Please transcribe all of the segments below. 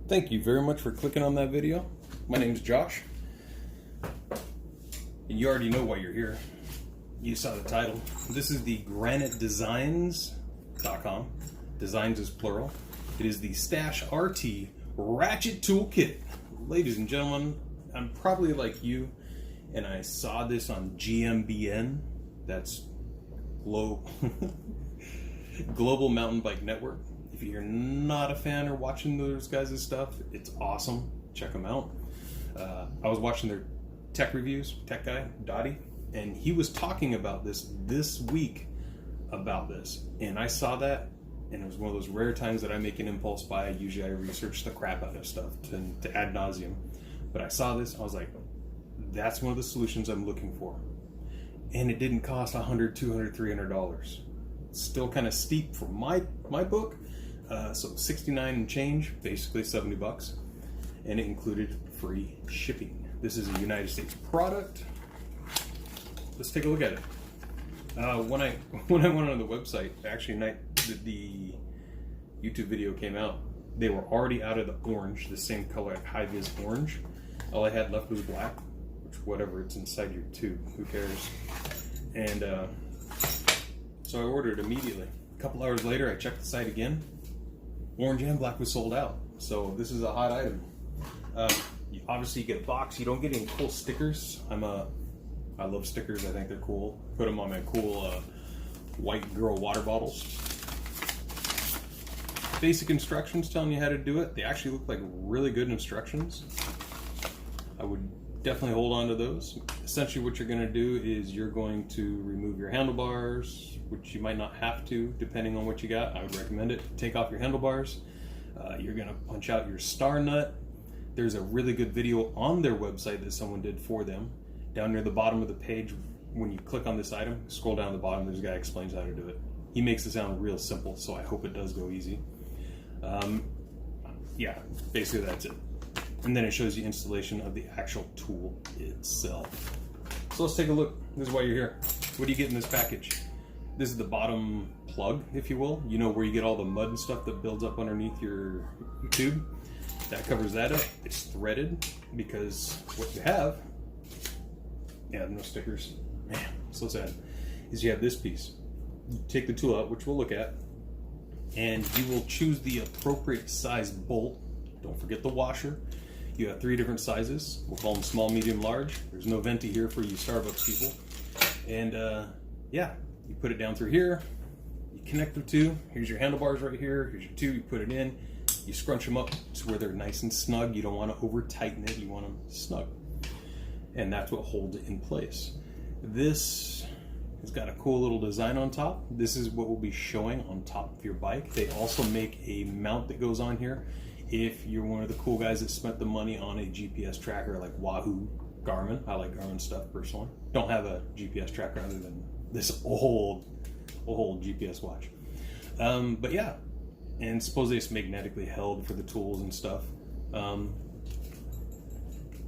Thank you very much for clicking on that video. My name's Josh. You already know why you're here. You saw the title. This is the GraniteDesigns.com. Designs is plural. It is the Stash RT Ratchet Toolkit. Ladies and gentlemen, I'm probably like you, and I saw this on GMBN. That's Global Mountain Bike Network. If you're not a fan or watching those guys' stuff, it's awesome. Check them out. I was watching their tech reviews, tech guy, Dottie, and he was talking about this week about this. And I saw that, and it was one of those rare times that I make an impulse buy. Usually I research the crap out of stuff to ad nauseum. But I saw this, I was like, that's one of the solutions I'm looking for. And it didn't cost $100, $200, $300. It's still kind of steep for my book. So 69 and change, basically $70, and it included free shipping. This is a United States product. Let's take a look at it. When I went on the website, actually, the YouTube video came out, they were already out of the orange, the same color, high-vis orange. All I had left was black, which whatever, it's inside your tube, who cares? And so I ordered it immediately. A couple hours later, I checked the site again. Orange and black was sold out, so this is a hot item. Obviously, you get a box. You don't get any cool stickers. I love stickers. I think they're cool. Put them on my cool white girl water bottles. Basic instructions telling you how to do it. They actually look like really good instructions. I would definitely hold on to those. Essentially, what you're going to do is you're going to remove your handlebars, which you might not have to, depending on what you got. I would recommend it. Take off your handlebars. You're going to punch out your star nut. There's a really good video on their website that someone did for them. Down near the bottom of the page, when you click on this item, scroll down to the bottom, there's a guy who explains how to do it. He makes it sound real simple, so I hope it does go easy. Yeah, basically that's it. And then it shows you installation of the actual tool itself. So let's take a look. This is why you're here. What do you get in this package? This is the bottom plug, if you will. You know where you get all the mud and stuff that builds up underneath your tube? That covers that up. It's threaded because what you have, yeah, no stickers. Man, so sad. Is you have this piece. You take the tool out, which we'll look at, and you will choose the appropriate size bolt. Don't forget the washer. You have 3 different sizes. We'll call them small, medium, large. There's no venti here for you Starbucks people. And yeah, you put it down through here. You connect the 2. Here's your handlebars right here. Here's your 2. You put it in. You scrunch them up to where they're nice and snug. You don't want to over tighten it. You want them snug. And that's what holds it in place. This has got a cool little design on top. This is what will be showing on top of your bike. They also make a mount that goes on here. If you're one of the cool guys that spent the money on a GPS tracker like Wahoo, Garmin. I like Garmin stuff personally. Don't have a GPS tracker other than this old GPS watch. But yeah, and supposedly it's magnetically held for the tools and stuff. There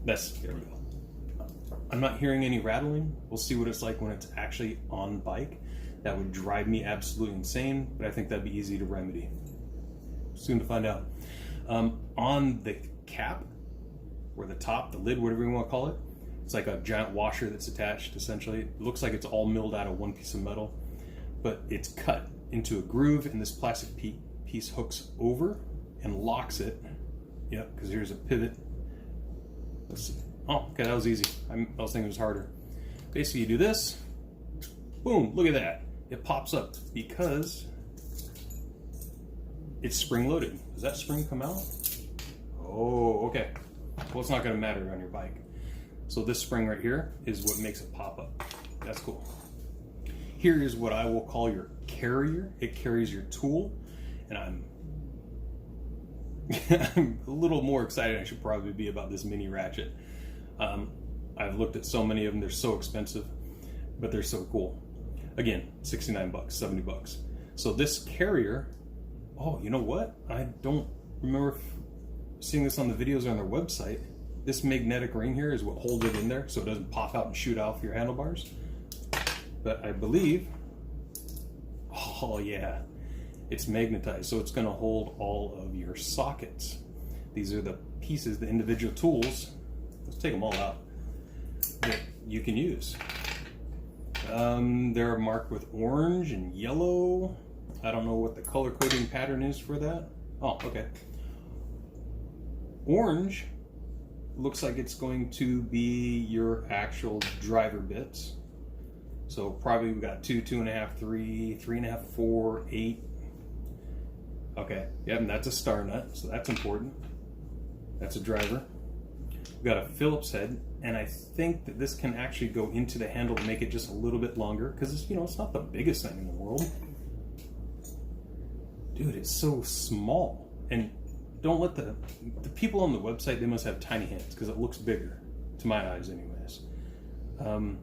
we go. I'm not hearing any rattling. We'll see what it's like when it's actually on bike. That would drive me absolutely insane, but I think that'd be easy to remedy. Soon to find out. On the cap, or the top, the lid, whatever you want to call it, it's like a giant washer that's attached, essentially. It looks like it's all milled out of one piece of metal, but it's cut into a groove, and this plastic piece hooks over and locks it. Yep, because here's a pivot. Let's see. Oh, okay, that was easy. I was thinking it was harder. Basically, you do this. Boom, look at that. It pops up because it's spring-loaded. Does that spring come out? Oh, okay. Well, it's not going to matter on your bike. So this spring right here is what makes it pop up. That's cool. Here is what I will call your carrier. It carries your tool, and I'm a little more excited I should probably be about this mini ratchet. I've looked at so many of them. They're so expensive, but they're so cool. Again, 69 bucks, 70 bucks. So this carrier, oh, you know what? I don't remember seeing this on the videos or on their website. This magnetic ring here is what holds it in there so it doesn't pop out and shoot off your handlebars. But I believe, oh yeah, it's magnetized, so it's going to hold all of your sockets. These are the pieces, the individual tools. Let's take them all out that you can use. They're marked with orange and yellow. I don't know what the color coding pattern is for that. Oh, okay. Orange looks like it's going to be your actual driver bits. So probably we've got 2, 2.5, 3, 3.5, 4, 8. Okay, yep, and that's a star nut, so that's important. That's a driver. We've got a Phillips head, and I think that this can actually go into the handle to make it just a little bit longer, because it's, you know, it's not the biggest thing in the world. Dude, it's so small. And don't let the people on the website, they must have tiny hands, because it looks bigger, to my eyes anyways.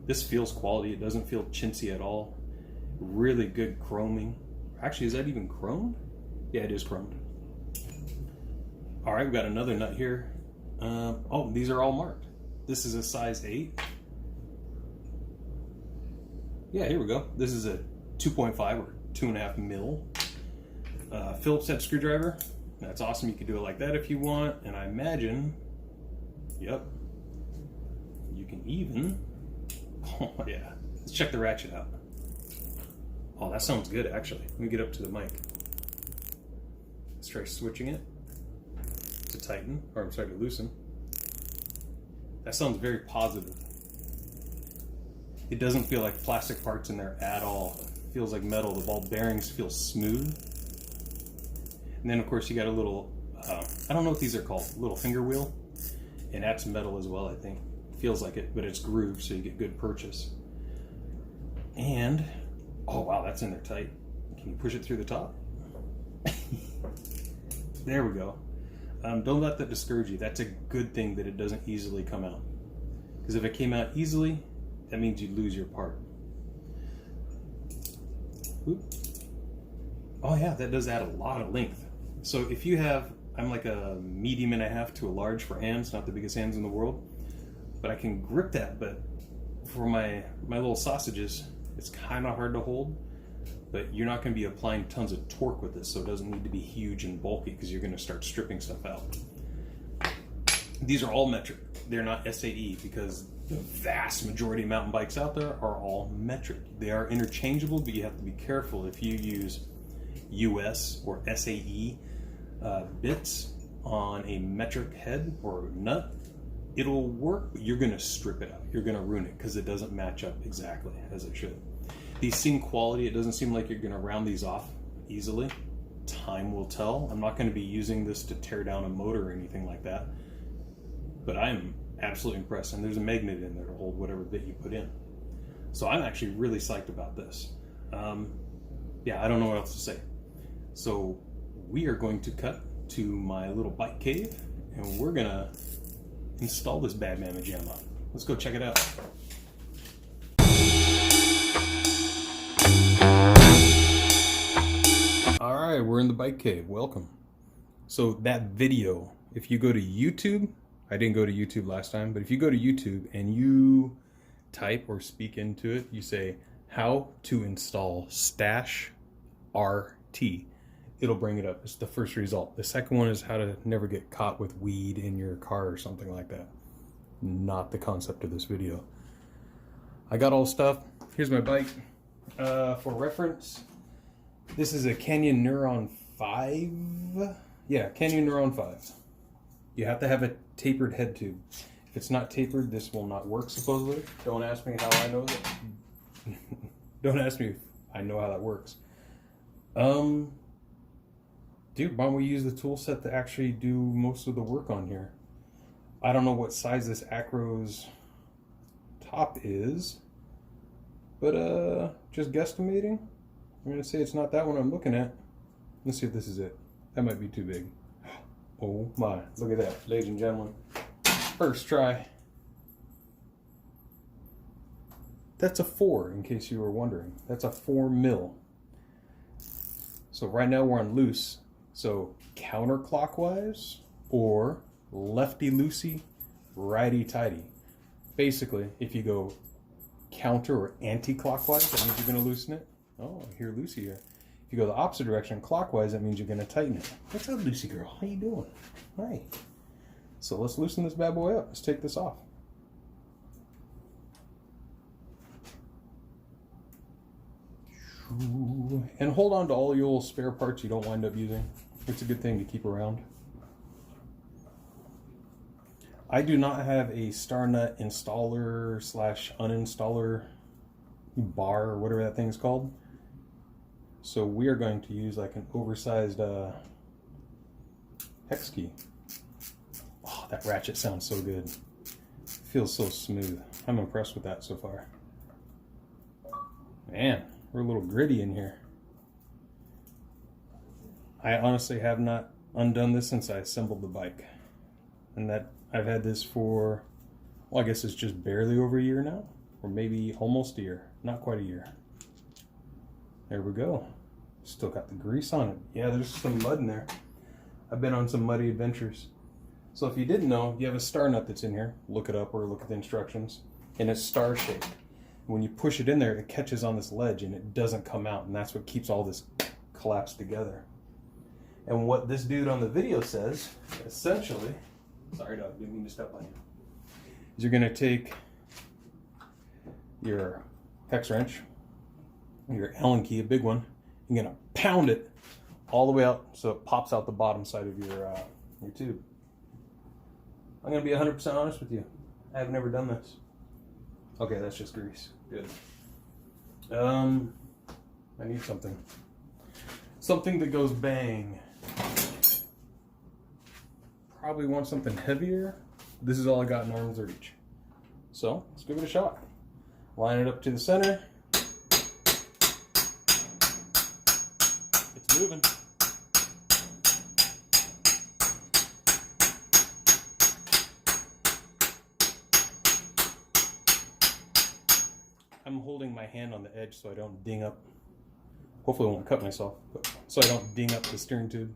This feels quality. It doesn't feel chintzy at all. Really good chroming. Actually, is that even chromed? Yeah, it is chromed. All right, we've got another nut here. Oh, these are all marked. This is a size 8. Yeah, here we go. This is a 2.5 or 2.5 mil. Phillips head screwdriver. That's awesome. You can do it like that if you want. And I imagine, yep, you can even, oh yeah. Let's check the ratchet out. Oh, that sounds good actually. Let me get up to the mic. Let's try switching it to tighten, or I'm sorry, to loosen. That sounds very positive. It doesn't feel like plastic parts in there at all. It feels like metal. The ball bearings feel smooth. And then of course you got a little, I don't know what these are called, little finger wheel. And that's metal as well, I think. Feels like it, but it's grooved, so you get good purchase. And, oh wow, that's in there tight. Can you push it through the top? There we go. Don't let that discourage you. That's a good thing that it doesn't easily come out. Because if it came out easily, that means you'd lose your part. Oop. Oh yeah, that does add a lot of length. So if you have, I'm like a medium and a half to a large for hands, not the biggest hands in the world, but I can grip that. But for my little sausages, it's kind of hard to hold. But you're not going to be applying tons of torque with this, so it doesn't need to be huge and bulky because you're going to start stripping stuff out. These are all metric. They're not SAE because the vast majority of mountain bikes out there are all metric. They are interchangeable, but you have to be careful if you use US or SAE bits on a metric head or nut. It'll work, but you're going to strip it out. You're going to ruin it because it doesn't match up exactly as it should. These seem quality. It doesn't seem like you're going to round these off easily. Time will tell. I'm not going to be using this to tear down a motor or anything like that. But I'm absolutely impressed. And there's a magnet in there to hold whatever bit you put in. So I'm actually really psyched about this. Yeah, I don't know what else to say. So we are going to cut to my little bike cave. And we're going to install this bad mamma jamma. Let's go check it out. All right, we're in the bike cave. Welcome. So that video, if you go to YouTube, I didn't go to YouTube last time, but if you go to YouTube and you type or speak into it, you say how to install Stash RT, it'll bring it up. It's the first result. The second one is how to never get caught with weed in your car or something like that. Not the concept of this video. I got all stuff. Here's my bike. For reference, this is a Canyon Neuron 5. Yeah, Canyon Neuron 5. You have to have a tapered head tube. If it's not tapered, this will not work, supposedly. Don't ask me how I know that. Don't ask me if I know how that works. Dude, why don't we use the tool set to actually do most of the work on here? I don't know what size this Acro's top is, but just guesstimating. I'm gonna say it's not that one I'm looking at. Let's see if this is it. That might be too big. Oh my, look at that, ladies and gentlemen. First try. That's a 4, in case you were wondering. That's a 4 mil. So right now we're on loose. So counterclockwise or lefty loosey, righty tighty. Basically, if you go counter or anti-clockwise, that means you're gonna loosen it. Oh, I hear loosey here. If If you go the opposite direction, clockwise, that means you're going to tighten it. What's up, Lucy girl? How you doing? Hi. So let's loosen this bad boy up. Let's take this off. And hold on to all your little spare parts you don't wind up using. It's a good thing to keep around. I do not have a star nut installer / uninstaller bar or whatever that thing is called. So we are going to use like an oversized hex key. Oh, that ratchet sounds so good. Feels so smooth. I'm impressed with that so far. Man, we're a little gritty in here. I honestly have not undone this since I assembled the bike. And that I've had this for, well, I guess it's just barely over a year now, or maybe almost a year, not quite a year. There we go. Still got the grease on it. Yeah, there's some mud in there. I've been on some muddy adventures. So if you didn't know, you have a star nut that's in here. Look it up or look at the instructions. And it's star shaped. When you push it in there, it catches on this ledge and it doesn't come out. And that's what keeps all this collapsed together. And what this dude on the video says, essentially, sorry dog, didn't mean to step on you, is you're going to take your hex wrench, your Allen key, a big one, you're going to pound it all the way out so it pops out the bottom side of your tube. I'm going to be 100% honest with you. I have never done this. Okay, that's just grease. Good. I need something. Something that goes bang. Probably want something heavier. This is all I got in arm's reach. So, let's give it a shot. Line it up to the center. It's moving. I'm holding my hand on the edge so I don't ding up. Hopefully I won't cut myself, but so I don't ding up the steering tube.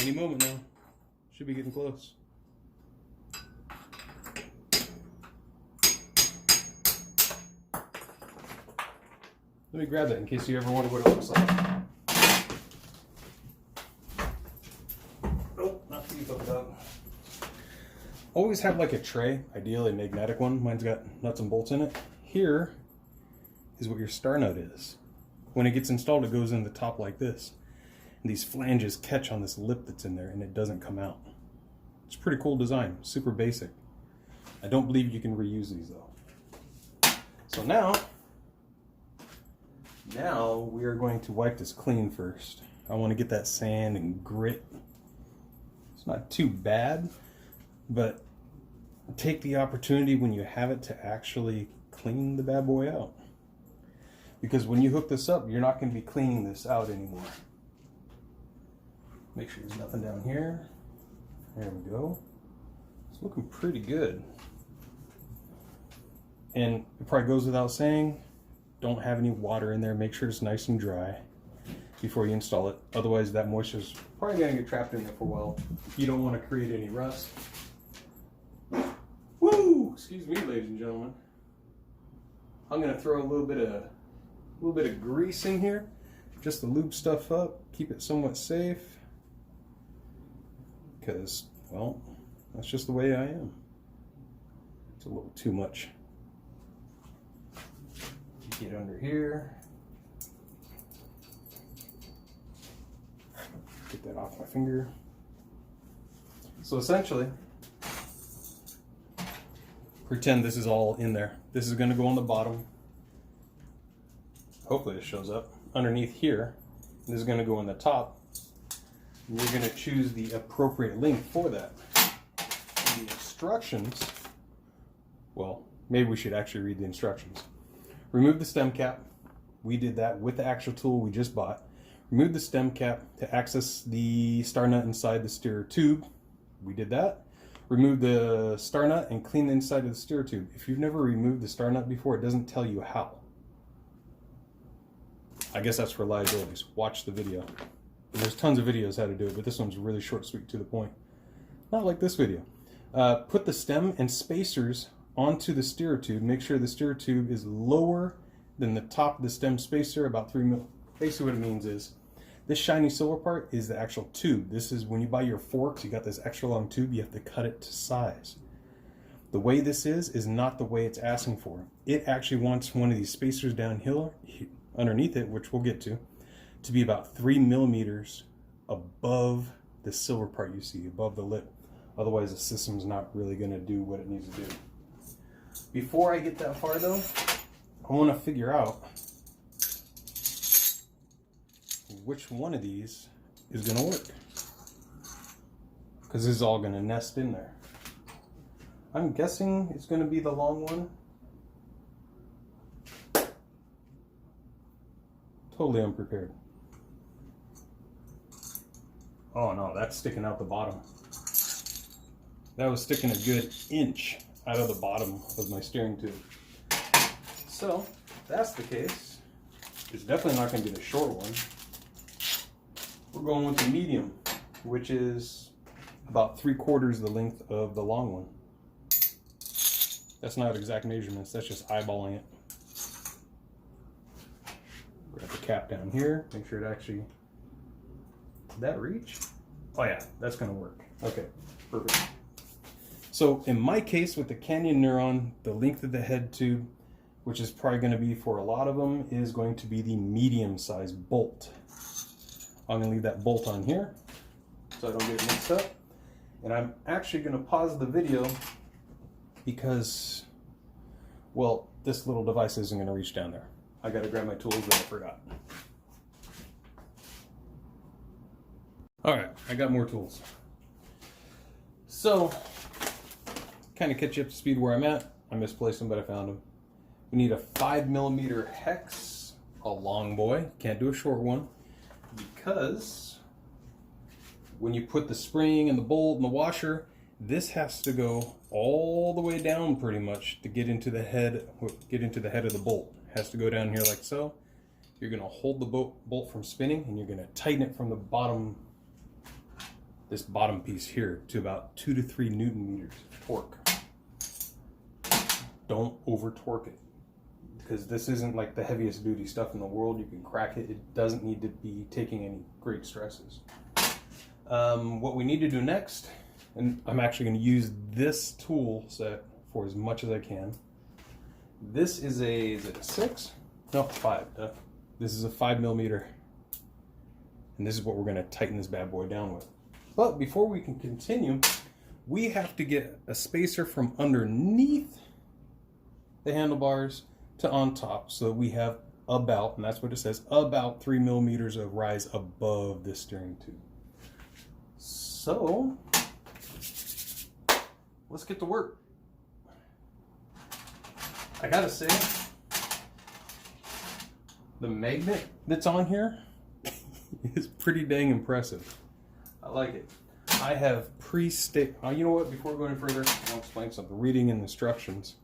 Any moment now. Should be getting close. Let me grab that in case you ever wonder what it looks like. Nope, not too hooked up. Always have like a tray, ideally a magnetic one. Mine's got nuts and bolts in it. Here is what your star nut is. When it gets installed, it goes in the top like this. And these flanges catch on this lip that's in there and it doesn't come out. It's a pretty cool design, super basic. I don't believe you can reuse these though. So now we are going to wipe this clean first. I want to get that sand and grit. It's not too bad, but take the opportunity when you have it to actually clean the bad boy out. Because when you hook this up, you're not going to be cleaning this out anymore. Make sure there's nothing down here. There we go. It's looking pretty good. And it probably goes without saying, don't have any water in there. Make sure it's nice and dry before you install it. Otherwise that moisture is probably going to get trapped in there for a while. You don't want to create any rust. Woo! Excuse me, ladies and gentlemen. I'm going to throw a little bit of grease in here just to lube stuff up, keep it somewhat safe. Because, well, that's just the way I am. It's a little too much. Get under here. Get that off my finger. So essentially, pretend this is all in there. This is going to go on the bottom. Hopefully it shows up. Underneath here, this is going to go on the top. And you're going to choose the appropriate length for that. The instructions, well, maybe we should actually read the instructions. Remove the stem cap. We did that with the actual tool we just bought. Remove the stem cap to access the star nut inside the steer tube. We did that. Remove the star nut and clean the inside of the steer tube. If you've never removed the star nut before, it doesn't tell you how. I guess that's for liabilities. Watch the video. And there's tons of videos how to do it, but this one's really short, sweet, to the point. Not like this video. Put the stem and spacers onto the steerer tube. Make sure the steerer tube is lower than the top of the stem spacer, about 3 mil. Basically what it means is, this shiny silver part is the actual tube. This is when you buy your forks, you got this extra long tube, you have to cut it to size. The way this is not the way it's asking for. It actually wants one of these spacers downhill, underneath it, which we'll get to be about 3 millimeters above the silver part you see, above the lip. Otherwise the system's not really gonna do what it needs to do. Before I get that far though, I wanna figure out which one of these is gonna work. Because this is all gonna nest in there. I'm guessing it's gonna be the long one. Totally unprepared. Oh no, that's sticking out the bottom. That was sticking a good inch out of the bottom of my steering tube. So, if that's the case, it's definitely not gonna be the short one. We're going with the medium, which is about 3/4 the length of the long one. That's not exact measurements, that's just eyeballing it. Grab the cap down here, make sure it actually, did that reach? Oh yeah, that's gonna work. Okay, perfect. So in my case with the Canyon Neuron, the length of the head tube, which is probably gonna be for a lot of them, is going to be the medium size bolt. I'm gonna leave that bolt on here so I don't get it mixed up. And I'm actually gonna pause the video because, well, this little device isn't gonna reach down there. I gotta grab my tools that I forgot. All right, I got more tools. So, kind of catch you up to speed where I'm at. I misplaced them, but I found them. We need a 5mm hex, a long boy. Can't do a short one because when you put the spring and the bolt and the washer, this has to go all the way down pretty much to get into the head of the bolt. It has to go down here like so. You're gonna hold the bolt from spinning and you're gonna tighten it from the bottom, this bottom piece here, to about 2 to 3 Newton meters of torque. Don't over torque it, because this isn't like the heaviest duty stuff in the world. You can crack it. It doesn't need to be taking any great stresses. What we need to do next, and I'm actually going to use this tool set for as much as I can. This is is it a 6? No, 5. This is a 5mm. And this is what we're going to tighten this bad boy down with. But before we can continue, we have to get a spacer from underneath the handlebars to on top, so that we have about, and that's what it says, about 3 millimeters of rise above this steering tube. So, let's get to work. I gotta say, the magnet that's on here is pretty dang impressive. I like it. I have you know what, before we go any further, I'll explain something. Reading in the instructions,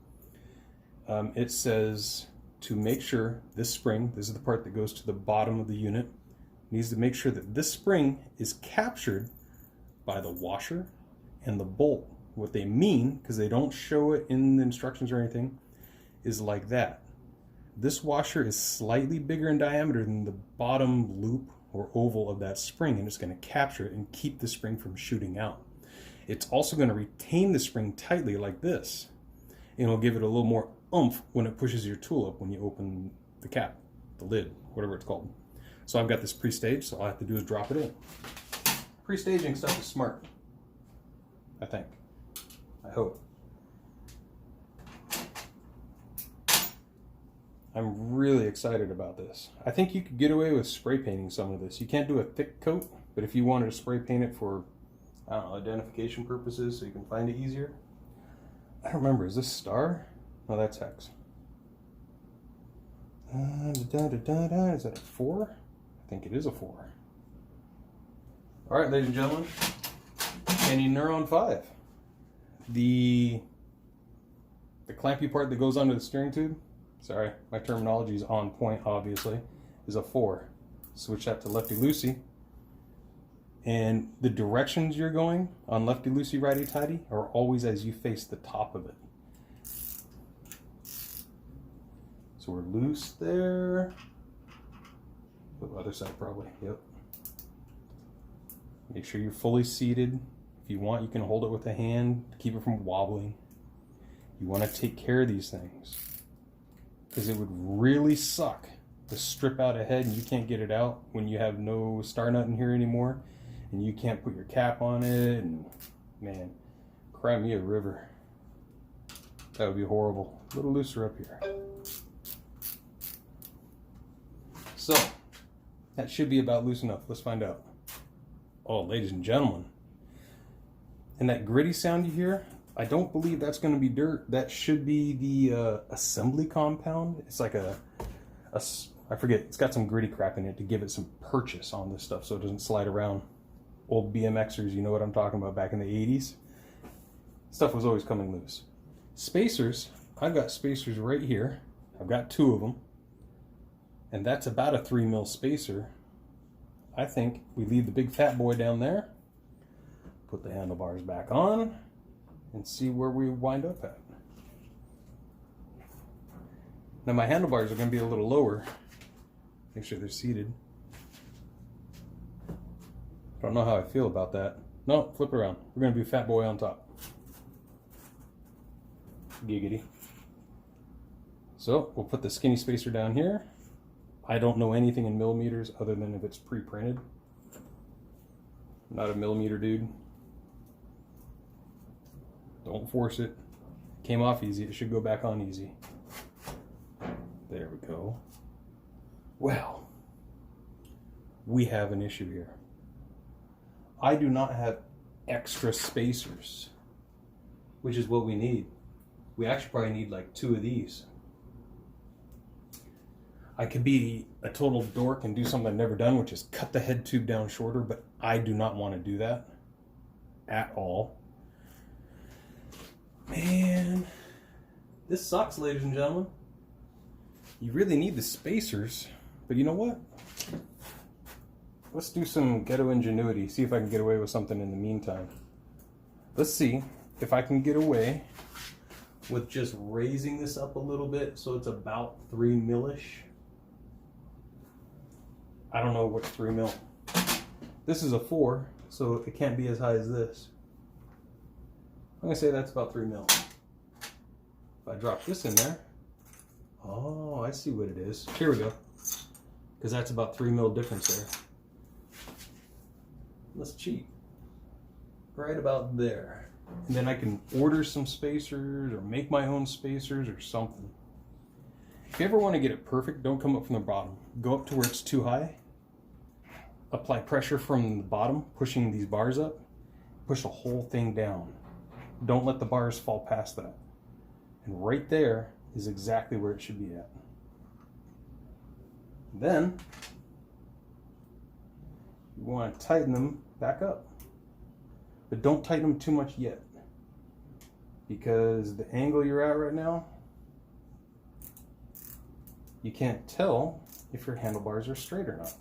it says to make sure this spring, this is the part that goes to the bottom of the unit, needs to make sure that this spring is captured by the washer and the bolt. What they mean, because they don't show it in the instructions or anything, is like that. This washer is slightly bigger in diameter than the bottom loop or oval of that spring, and it's going to capture it and keep the spring from shooting out. It's also going to retain the spring tightly like this, and it'll give it a little more oomph when it pushes your tool up when you open the cap, the lid, whatever it's called. So I've got this pre-staged, so all I have to do is drop it in. Pre-staging stuff is smart, I think. I hope. I'm really excited about this. I think you could get away with spray painting some of this. You can't do a thick coat, but if you wanted to spray paint it for, I don't know, identification purposes so you can find it easier. I don't remember, is this star? No, that's hex. Is that a 4? I think it is a 4. All right, ladies and gentlemen, Canyon Neuron 5. The clampy part that goes under the steering tube, sorry, my terminology is on point, obviously, is a 4. Switch that to lefty-loosey, And the directions you're going on lefty loosey, righty tighty are always as you face the top of it. So we're loose there. The other side probably, yep. Make sure you're fully seated. If you want, you can hold it with a hand to keep it from wobbling. You want to take care of these things, because it would really suck to strip out a head and you can't get it out when you have no star nut in here anymore and you can't put your cap on it, and man, cry me a river. That would be horrible. A little looser up here. So that should be about loose enough. Let's find out. Oh, ladies and gentlemen, and that gritty sound you hear, I don't believe that's going to be dirt. That should be the assembly compound. It's like I forget, it's got some gritty crap in it to give it some purchase on this stuff so it doesn't slide around. Old BMXers, you know what I'm talking about, back in the 80s. Stuff was always coming loose. Spacers, I've got spacers right here. I've got 2 of them. And that's about a 3 mil spacer. I think we leave the big fat boy down there, put the handlebars back on, and see where we wind up at. Now my handlebars are going to be a little lower. Make sure they're seated. Don't know how I feel about that. No, flip around. We're going to do fat boy on top. Giggity. So we'll put the skinny spacer down here. I don't know anything in millimeters other than if it's pre-printed. I'm not a millimeter dude. Don't force it. Came off easy. It should go back on easy. There we go. Well, we have an issue here. I do not have extra spacers, which is what we need. We actually probably need like 2 of these. I could be a total dork and do something I've never done, which is cut the head tube down shorter, but I do not want to do that at all. Man, this sucks, ladies and gentlemen. You really need the spacers, but you know what? Let's do some ghetto ingenuity, see if I can get away with something in the meantime. Let's see if I can get away with just raising this up a little bit so it's about 3 mil-ish. I don't know what's 3 mil. This is a 4, so it can't be as high as this. I'm gonna say that's about 3 mil. If I drop this in there, oh, I see what it is. Here we go. Because that's about 3 mil difference there. Let's cheat. Right about there. And then I can order some spacers or make my own spacers or something. If you ever want to get it perfect, don't come up from the bottom. Go up to where it's too high. Apply pressure from the bottom, pushing these bars up. Push the whole thing down. Don't let the bars fall past that. And right there is exactly where it should be at. Then you want to tighten them back up. But don't tighten them too much yet, because the angle you're at right now, you can't tell if your handlebars are straight or not.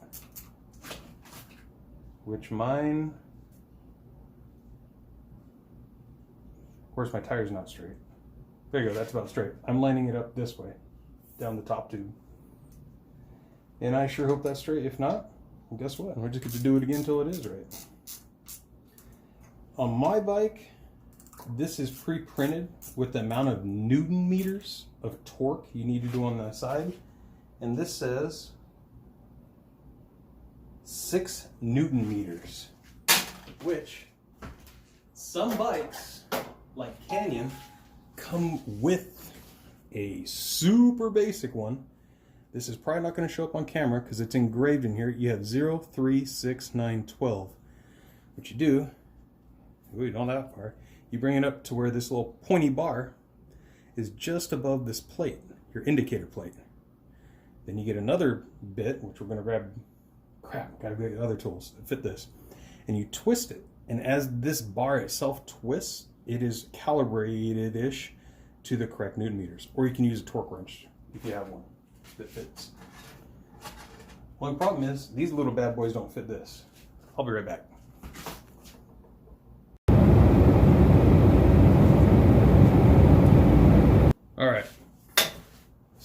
Which mine, of course my tire's not straight. There you go, that's about straight. I'm lining it up this way, down the top tube. And I sure hope that's straight. If not, well, guess what? We're just going to do it again until it is right. On my bike, this is pre-printed with the amount of Newton meters of torque you need to do on the side. And this says 6 Newton meters, which some bikes, like Canyon, come with a super basic one. This is probably not going to show up on camera because it's engraved in here. You have 0, 3, 6, 9, 12. What you do, ooh, not that far, you bring it up to where this little pointy bar is just above this plate, your indicator plate. Then you get another bit, which we're going to grab, gotta get other tools that fit this. And you twist it. And as this bar itself twists, it is calibrated-ish to the correct Newton meters. Or you can use a torque wrench if you have one that fits. Well, the problem is, these little bad boys don't fit this. I'll be right back.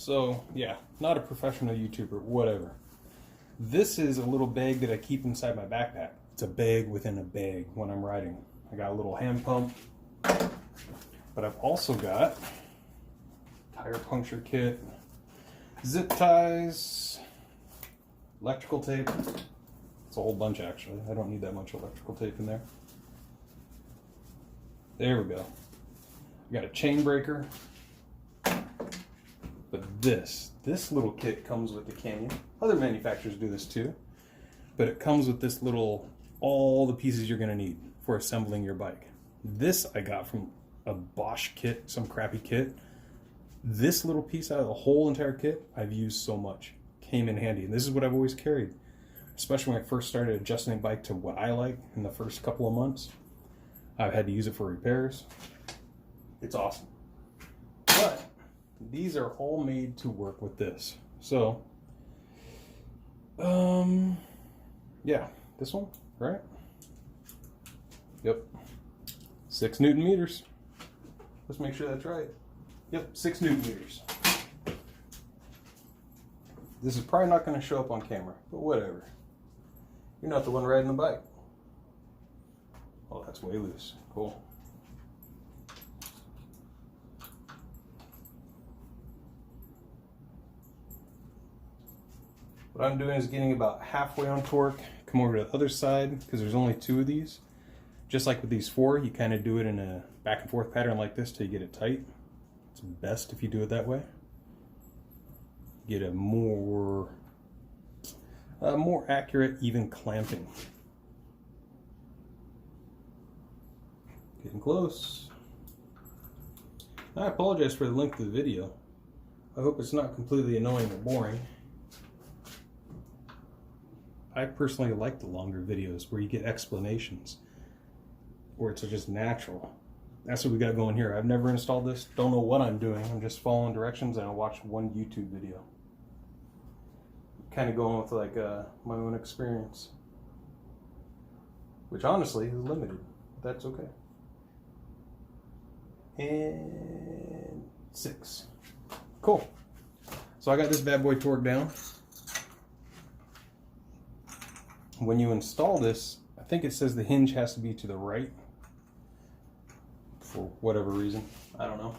So yeah, not a professional YouTuber, whatever. This is a little bag that I keep inside my backpack. It's a bag within a bag when I'm riding. I got a little hand pump, but I've also got tire puncture kit, zip ties, electrical tape. It's a whole bunch actually. I don't need that much electrical tape in there. There we go. I got a chain breaker. But this little kit comes with the Canyon. Other manufacturers do this too. But it comes with this little, all the pieces you're gonna need for assembling your bike. This I got from a Bosch kit, some crappy kit. This little piece out of the whole entire kit, I've used so much. Came in handy. And this is what I've always carried. Especially when I first started adjusting the bike to what I like in the first couple of months. I've had to use it for repairs. It's awesome. But these are all made to work with this. So, yeah, this one, right? Yep. 6 Newton meters. Let's make sure that's right. Yep, 6 Newton meters. This is probably not going to show up on camera, but whatever. You're not the one riding the bike. Oh, that's way loose. Cool. What I'm doing is getting about halfway on torque, come over to the other side, because there's only 2 of these. Just like with these 4, you kind of do it in a back and forth pattern like this till you get it tight. It's best if you do it that way. Get a more accurate, even clamping. Getting close. I apologize for the length of the video. I hope it's not completely annoying or boring. I personally like the longer videos where you get explanations, where it's just natural. That's what we got going here. I've never installed this, don't know what I'm doing. I'm just following directions and I watched one YouTube video. Kind of going with like my own experience, which honestly is limited. That's okay. And 6. Cool. So I got this bad boy torqued down. When you install this, I think it says the hinge has to be to the right for whatever reason. I don't know.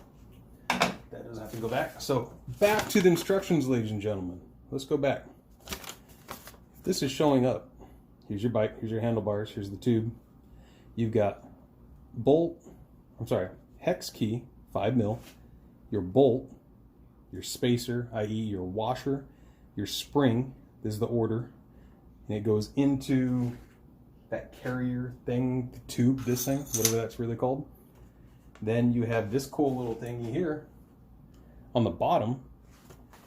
That doesn't have to go back. So back to the instructions, ladies and gentlemen. Let's go back. If this is showing up, here's your bike, here's your handlebars, here's the tube. You've got hex key, 5 mil, your bolt, your spacer, i.e. your washer, your spring, this is the order, and it goes into that carrier thing, the tube, this thing, whatever that's really called. Then you have this cool little thingy here on the bottom,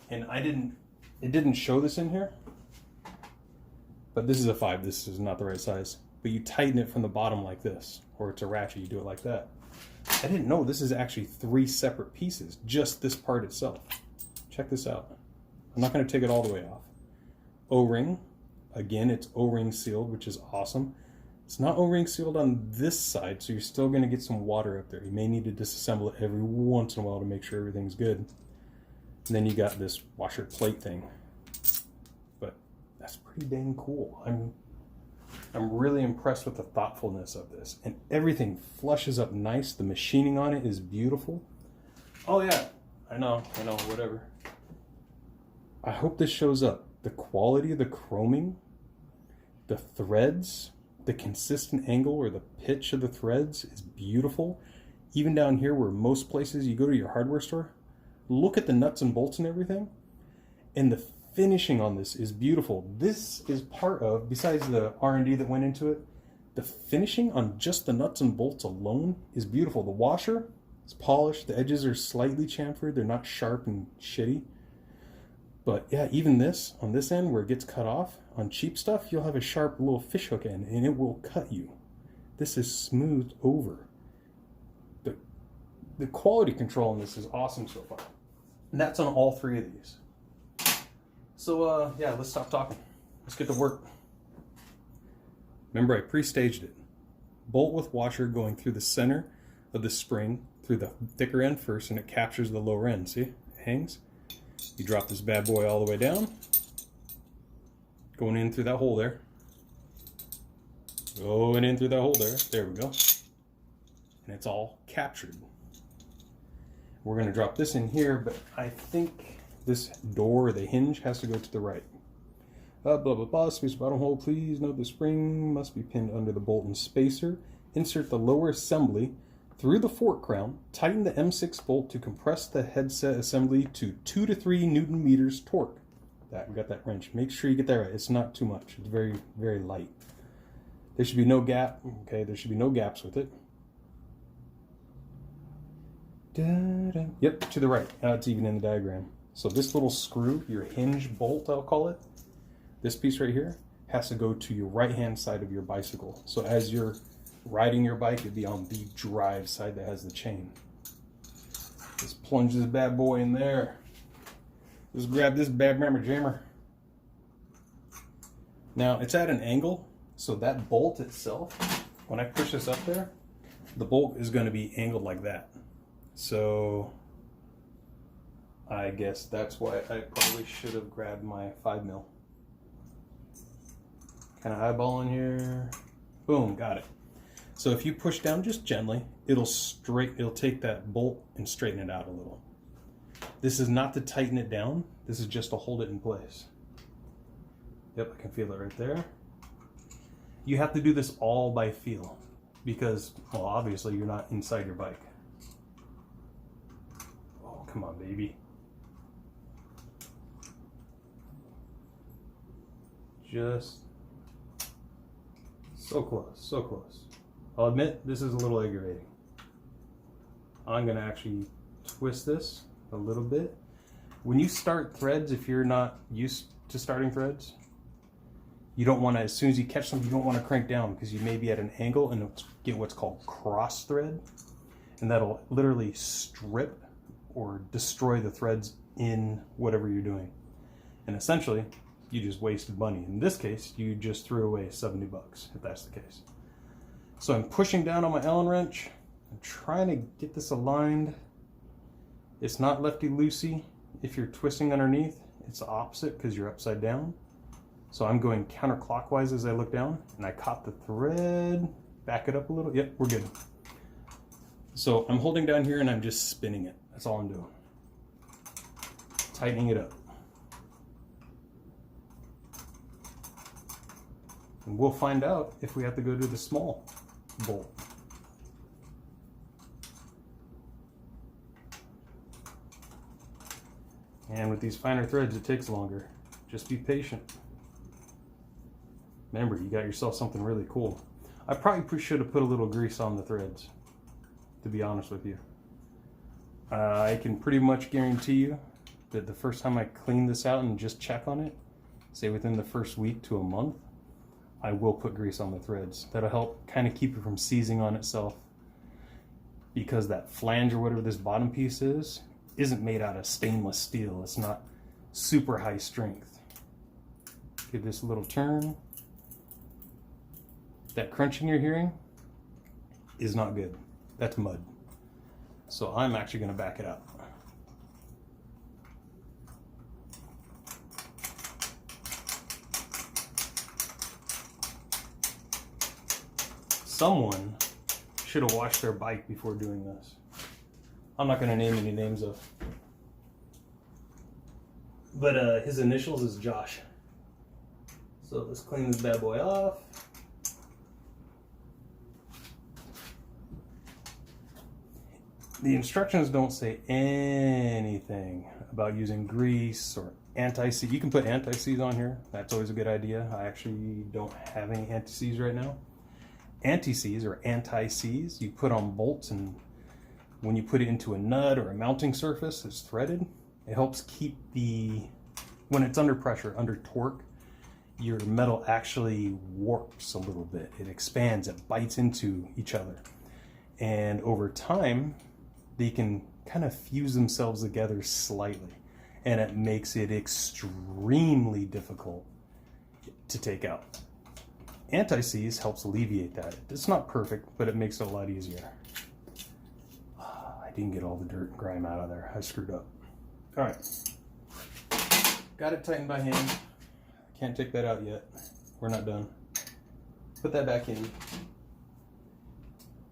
and it didn't show this in here, but this is a 5, this is not the right size. But you tighten it from the bottom like this, or it's a ratchet, you do it like that. I didn't know this is actually 3 separate pieces, just this part itself. Check this out. I'm not going to take it all the way off. O-ring, again, it's O-ring sealed, which is awesome. It's not O-ring sealed on this side, so you're still going to get some water up there. You may need to disassemble it every once in a while to make sure everything's good. And then you got this washer plate thing. But that's pretty dang cool. I'm really impressed with the thoughtfulness of this. And everything flushes up nice. The machining on it is beautiful. Oh yeah, I know, whatever. I hope this shows up. The quality of the chroming, the threads, the consistent angle or the pitch of the threads is beautiful. Even down here where most places you go to your hardware store, look at the nuts and bolts and everything. And the finishing on this is beautiful. This is part of, besides the R&D that went into it, the finishing on just the nuts and bolts alone is beautiful. The washer is polished. The edges are slightly chamfered. They're not sharp and shitty. But yeah, even this, on this end where it gets cut off, on cheap stuff, you'll have a sharp little fishhook end and it will cut you. This is smoothed over. The quality control on this is awesome so far. And that's on all 3 of these. So yeah, let's stop talking. Let's get to work. Remember, I pre-staged it. Bolt with washer going through the center of the spring, through the thicker end first, and it captures the lower end. See? It hangs. You drop this bad boy all the way down, going in through that hole there. Going in through that hole there. There we go. And it's all captured. We're going to drop this in here, but I think this door, the hinge, has to go to the right. Blah, blah, blah. Spacer bottom hole, please. Note the spring must be pinned under the bolt and spacer. Insert the lower assembly through the fork crown. Tighten the M6 bolt to compress the headset assembly to 2 to 3 Newton meters torque. We got that wrench. Make sure you get that right. It's not too much. It's very, very light. There should be no gap. Okay, there should be no gaps with it. Da-da. Yep, to the right. Now it's even in the diagram. So this little screw, your hinge bolt, I'll call it, this piece right here, has to go to your right-hand side of your bicycle. So as you're riding your bike, it'd be on the drive side that has the chain. Just plunge this bad boy in there. Just grab this bad rammer jammer. Now it's at an angle, so that bolt itself, when I push this up there, the bolt is going to be angled like that. So I guess that's why I probably should have grabbed my 5mm. Kind of eyeballing here. Boom, got it. So if you push down just gently, it'll take that bolt and straighten it out a little. This is not to tighten it down. This is just to hold it in place. Yep, I can feel it right there. You have to do this all by feel because, well, obviously you're not inside your bike. Oh, come on, baby. Just so close, so close. I'll admit, this is a little aggravating. I'm gonna actually twist this a little bit. When you start threads, if you're not used to starting threads, you don't want to, as soon as you catch them, you don't want to crank down because you may be at an angle and it'll get what's called cross thread, and that'll literally strip or destroy the threads in whatever you're doing. And essentially, you just wasted money. In this case, you just threw away $70 if that's the case. So I'm pushing down on my Allen wrench. I'm trying to get this aligned. It's not lefty-loosey. If you're twisting underneath, it's the opposite because you're upside down. So I'm going counterclockwise as I look down, and I caught the thread. Back it up a little. Yep, we're good. So I'm holding down here and I'm just spinning it. That's all I'm doing. Tightening it up. And we'll find out if we have to go to the small bolt. And with these finer threads, it takes longer. Just be patient. Remember, you got yourself something really cool. I probably should have put a little grease on the threads, to be honest with you. I can pretty much guarantee you that the first time I clean this out and just check on it, say within the first week to a month, I will put grease on the threads. That'll help kind of keep it from seizing on itself, because that flange or whatever this bottom piece is isn't made out of stainless steel. It's not super high strength. Give this a little turn. That crunching you're hearing is not good. That's mud. So I'm actually going to back it up. Someone should have washed their bike before doing this. I'm not going to name any names of. But his initials is Josh. So let's clean this bad boy off. The instructions don't say anything about using grease or anti-seize. You can put anti-seize on here. That's always a good idea. I actually don't have any anti-seize right now. Anti-seize or anti-seize you put on bolts, and when you put it into a nut or a mounting surface that's threaded, it helps keep when it's under pressure, under torque, your metal actually warps a little bit. It expands, it bites into each other. And over time, they can kind of fuse themselves together slightly. And it makes it extremely difficult to take out. Anti-seize helps alleviate that. It's not perfect, but it makes it a lot easier. I didn't get all the dirt and grime out of there. I screwed up. All right. got it tightened by hand. Can't take that out yet. We're not done. Put that back in.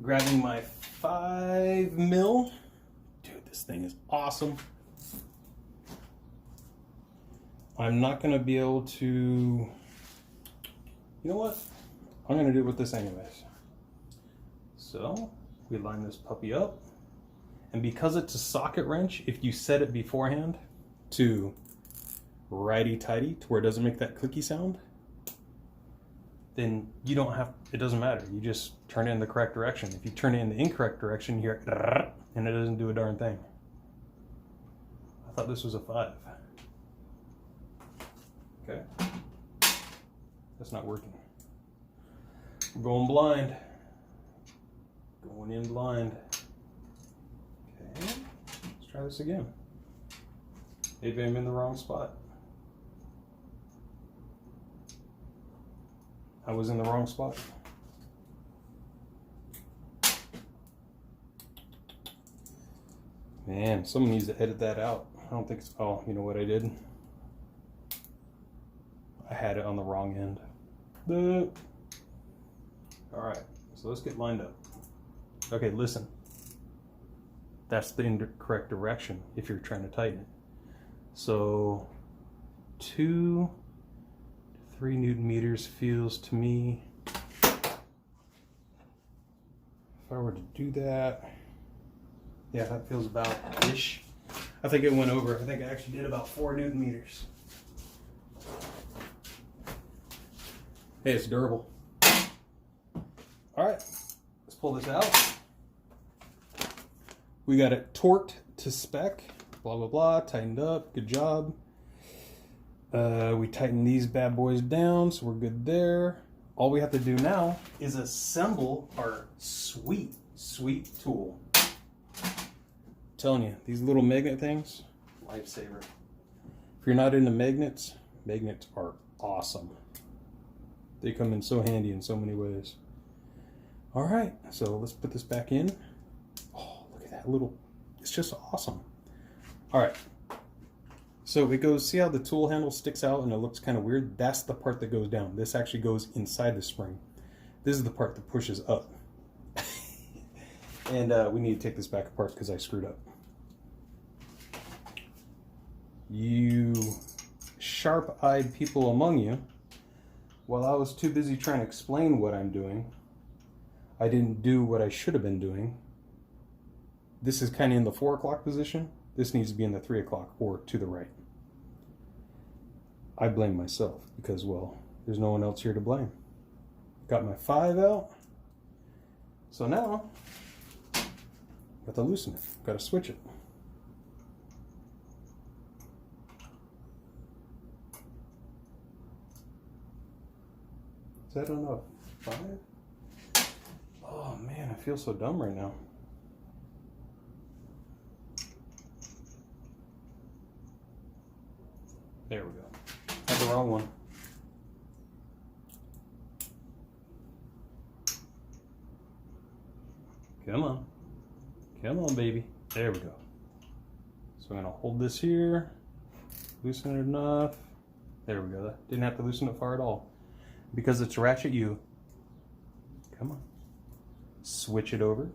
Grabbing my 5 mil. Dude, this thing is awesome. I'm not going to be able to... You know what? I'm going to do it with this anyways. So, we line this puppy up. And because it's a socket wrench, if you set it beforehand to righty-tighty, to where it doesn't make that clicky sound, then you don't have, it doesn't matter. You just turn it in the correct direction. If you turn it in the incorrect direction, you hear it, and it doesn't do a darn thing. I thought this was a 5. Okay. That's not working. We're going blind. Going in blind. Okay. Let's try this again. Maybe I'm in the wrong spot. I was in the wrong spot. Man, someone needs to edit that out. I don't think it's, oh, you know what I did? I had it on the wrong end. All right, so let's get lined up. Okay, listen. That's the incorrect direction if you're trying to tighten it. So 2 to 3 Newton meters feels to me, if I were to do that, yeah, that feels about ish. I think it went over. I think I actually did about 4 Newton meters. Hey, it's durable. All right, let's pull this out. We got it torqued to spec, blah, blah, blah, tightened up, good job. We tighten these bad boys down, so we're good there. All we have to do now is assemble our sweet, sweet tool. I'm telling you, these little magnet things, lifesaver. If you're not into magnets, magnets are awesome. They come in so handy in so many ways. All right, so let's put this back in. Oh, look at that little, it's just awesome. All right, so it goes, see how the tool handle sticks out and it looks kind of weird? That's the part that goes down. This actually goes inside the spring. This is the part that pushes up. And we need to take this back apart because I screwed up. You sharp-eyed people among you, while I was too busy trying to explain what I'm doing, I didn't do what I should have been doing. This is kind of in the 4 o'clock position. This needs to be in the 3 o'clock or to the right. I blame myself because, well, there's no one else here to blame. Got my 5 out. So now, got to loosen it. Got to switch it. Is that enough? 5? Oh man, I feel so dumb right now. There we go. Had the wrong one. Come on. Come on, baby. There we go. So I'm gonna hold this here, loosen it enough. There we go. Didn't have to loosen it far at all. Because it's Ratchet U. Come on. Switch it over.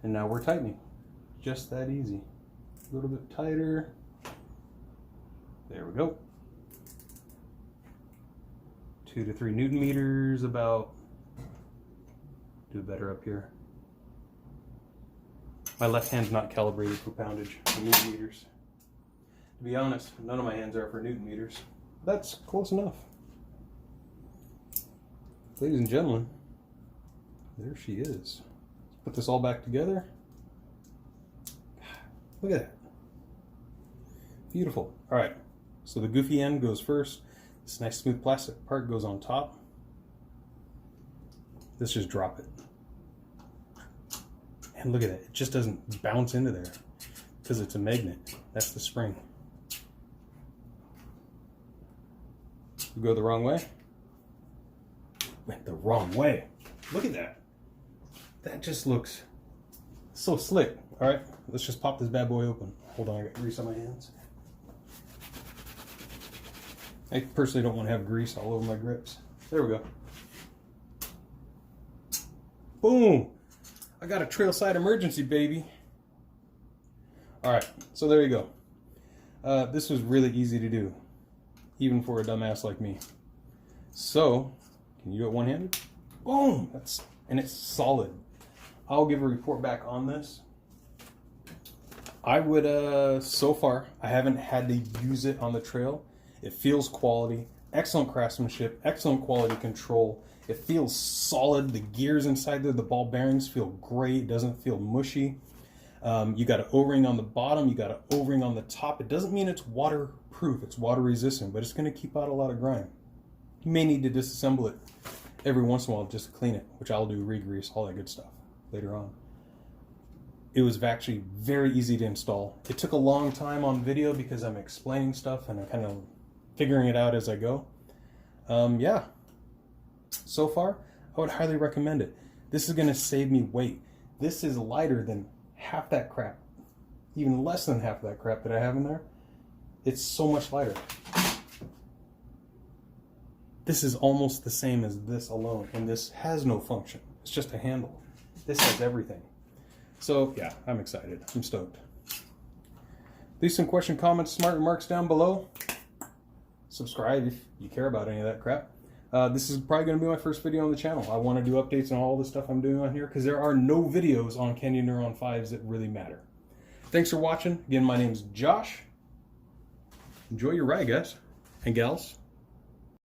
And now we're tightening. Just that easy. A little bit tighter. There we go. 2 to 3 Newton meters about. Do better up here. My left hand's not calibrated for poundage, for Newton meters. To be honest, none of my hands are for Newton meters. That's close enough. Ladies and gentlemen, there she is. Let's put this all back together. Look at that. Beautiful. All right, so the goofy end goes first. This nice smooth plastic part goes on top. Let's just drop it. And look at it. It just doesn't bounce into there because it's a magnet. That's the spring. You go the wrong way. Went the wrong way. Look at that. That just looks so slick. All right, let's just pop this bad boy open. Hold on, I got grease on my hands. I personally don't want to have grease all over my grips. There we go. Boom! I got a trail side emergency, baby. Alright, so there you go. This was really easy to do, even for a dumbass like me. So, can you do it one-handed? Boom! And it's solid. I'll give a report back on this. I would, so far, I haven't had to use it on the trail. It feels quality, excellent craftsmanship, excellent quality control. It feels solid. The gears inside there, the ball bearings feel great. It doesn't feel mushy. You got an O-ring on the bottom. You got an O-ring on the top. It doesn't mean it's waterproof. It's water resistant, but it's going to keep out a lot of grime. You may need to disassemble it every once in a while just to clean it, which I'll do, re-grease, all that good stuff later on. It was actually very easy to install. It took a long time on video because I'm explaining stuff and I'm kind of figuring it out as I go. Yeah. So far, I would highly recommend it. This is going to save me weight. This is lighter than half that crap. Even less than half that crap that I have in there. It's so much lighter. This is almost the same as this alone, and this has no function. It's just a handle. This has everything. So, yeah, I'm excited. I'm stoked. Leave some question, comments, smart remarks down below. Subscribe if you care about any of that crap. This is probably going to be my first video on the channel. I want to do updates on all the stuff I'm doing on here because there are no videos on Candy Neuron 5s that really matter. Thanks for watching. Again, my name's Josh. Enjoy your ride, guys and gals.